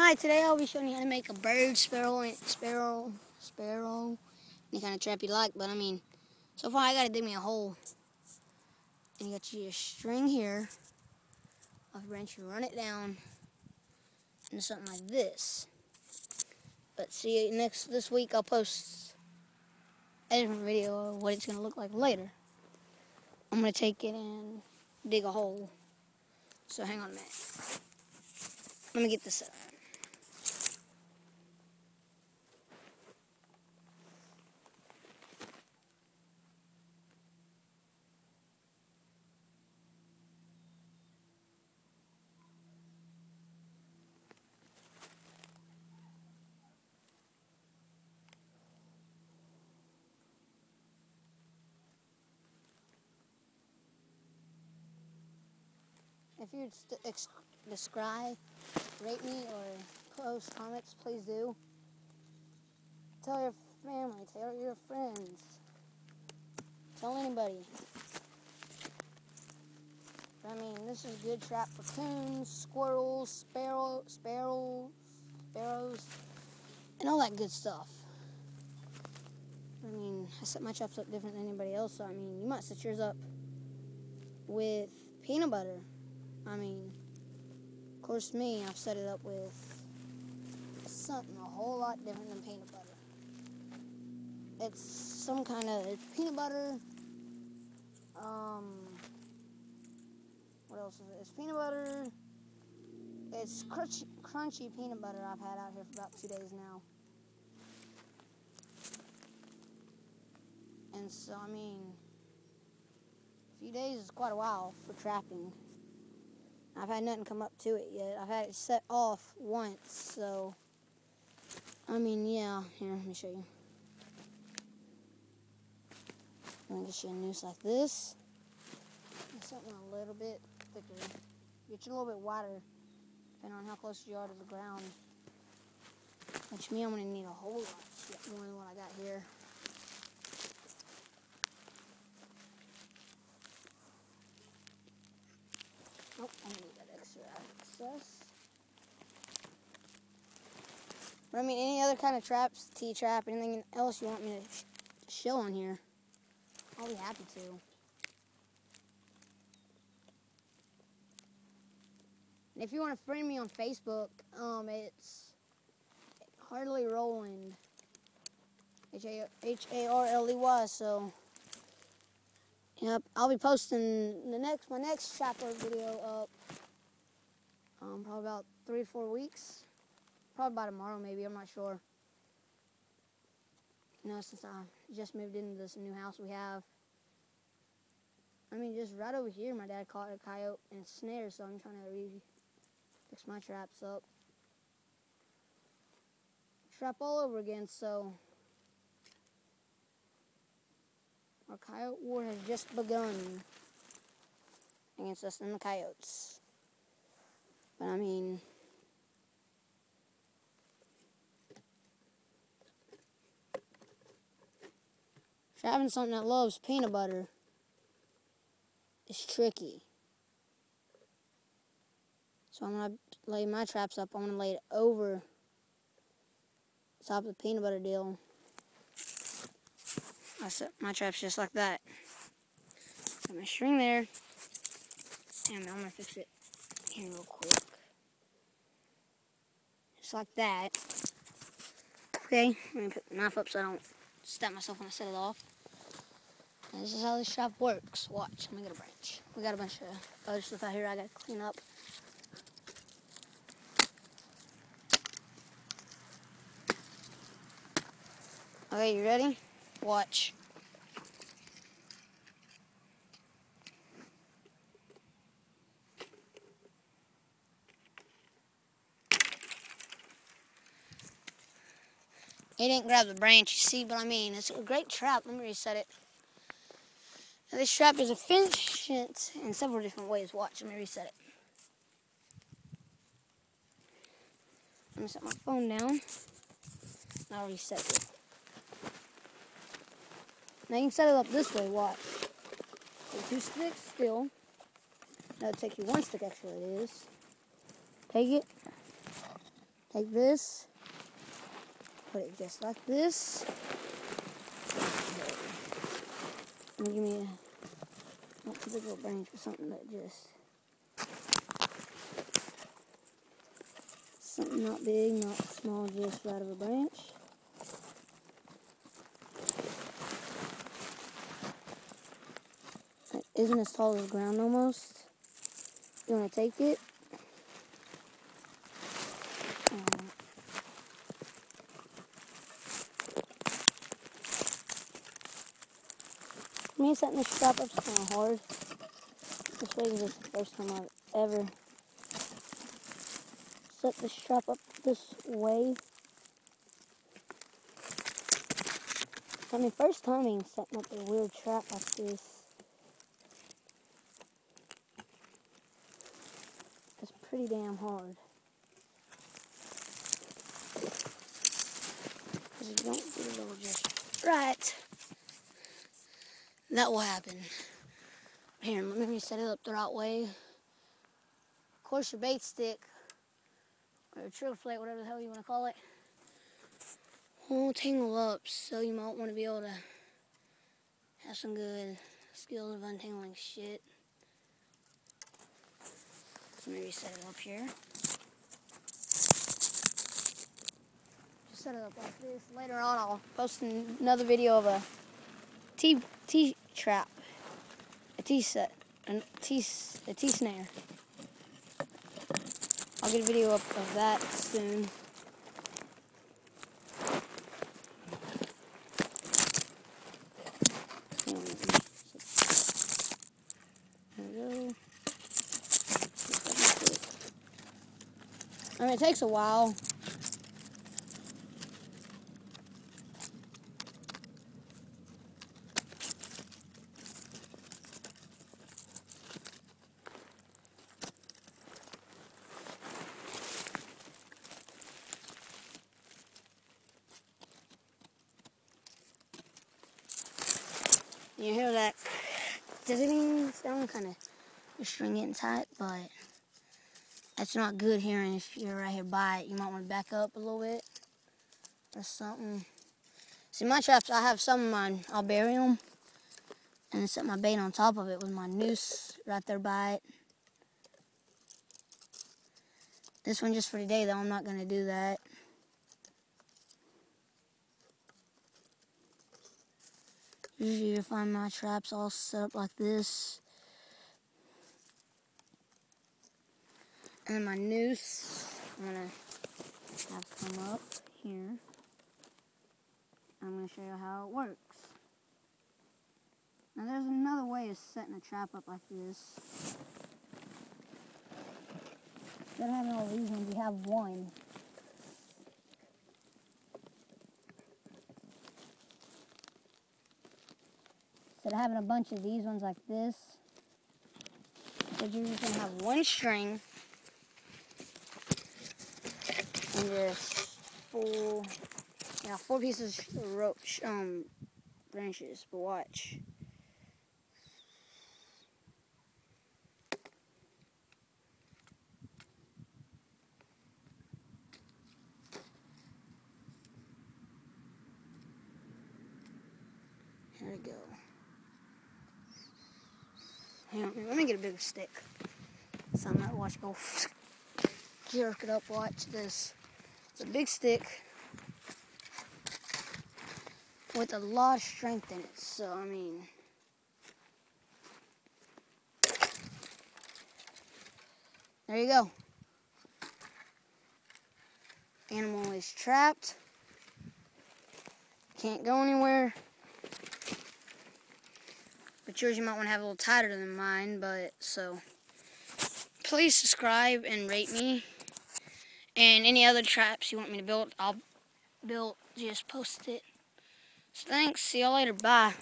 Hi, today I'll be showing you how to make a bird, sparrow, any kind of trap you like. But I mean, so far I gotta dig me a hole. And you got your string here, off the branch, you run it down into something like this. But see, this week I'll post a different video of what it's gonna look like later. I'm gonna take it and dig a hole. So hang on a minute. Let me get this set up. If you'd describe, rate me, or post comments, please do. Tell your family, tell your friends, tell anybody. I mean, this is a good trap for coons, squirrels, sparrows, and all that good stuff. I mean, I set my traps up different than anybody else, so I mean, you might set yours up with peanut butter. I mean, of course me, I've set it up with something a whole lot different than peanut butter. It's peanut butter, what else is it? It's peanut butter, it's crunchy peanut butter I've had out here for about 2 days now. And so, I mean, a few days is quite a while for trapping. I've had nothing come up to it yet. I've had it set off once, so, I mean, yeah. Here, let me show you. I'm going to get you a noose like this. And something a little bit thicker. Get you a little bit wider, depending on how close you are to the ground. Which means I'm going to need a whole lot more than what I got here. Oh, I need that extra access. But I mean, any other kind of traps, T-trap, anything else you want me to show on here, I'll be happy to. And if you want to friend me on Facebook, it's Harley Rowland, Harley. So, yep, I'll be posting my next trapper video up, probably about 3 to 4 weeks. Probably by tomorrow, maybe. I'm not sure. You know, since I just moved into this new house we have. I mean, just right over here, my dad caught a coyote in a snare, so I'm trying to fix my traps up. Trap all over again, so our coyote war has just begun against us and the coyotes. But I mean, trapping something that loves peanut butter is tricky. So I'm going to lay my traps up. I'm going to lay it over the top of the peanut butter deal. I set my traps just like that. Got my string there. And I'm going to fix it here real quick. Just like that. Okay, let me put the knife up so I don't stab myself when I set it off. And this is how this trap works. Watch, let me get a branch. We got a bunch of other stuff out here I gotta clean up. Okay, you ready? Watch. He didn't grab the branch, you see, but I mean, it's a great trap. Let me reset it. Now, this trap is efficient in several different ways. Watch, let me reset it. I'm gonna set my phone down. I'll reset it. Now you can set it up this way, watch. Take 2 sticks still. That'll take you 1 stick, actually it is. Take it. Take this, put it just like this. And give me a not too big of a branch, but something that just something not big, not small, just right of a branch. It isn't as tall as the ground almost. You want to take it. Me setting this strap up is kind of hard. This way is the first time I've ever set the strap up this way. I mean, first timing setting up a weird trap like this. It's pretty damn hard. Because you don't do it all just right, that will happen. Here, let me set it up the right way. Of course, your bait stick, or your trigger plate, whatever the hell you want to call it, won't tangle up, so you might want to be able to have some good skills of untangling shit. So maybe set it up here. Just set it up like this. Later on, I'll post another video of a T-trap, a T-set, a T-snare. I'll get a video up of that soon. There we go. I mean, it takes a while. You hear that dizzying sound, kind of your string getting tight, but that's not good hearing if you're right here by it. You might want to back up a little bit or something. See, my traps, I have some of mine, I'll bury them and then set my bait on top of it with my noose right there by it. This one just for today, though, I'm not going to do that. Usually you'll find my traps all set up like this. And then my noose, I'm going to have come up here. I'm going to show you how it works. Now there's another way of setting a trap up like this. Instead of having all these ones, you have one. Instead of having a bunch of these ones like this, you're just going to have one string and just four pieces of rope, branches, but watch. Here we go. Hang on, let me get a bigger stick. So I'm not watch go jerk it up. Watch this. It's a big stick with a lot of strength in it. So I mean, there you go. Animal is trapped. Can't go anywhere. But yours you might want to have a little tighter than mine, but so please subscribe and rate me. And any other traps you want me to build, I'll build, just post it. So thanks, see y'all later, bye.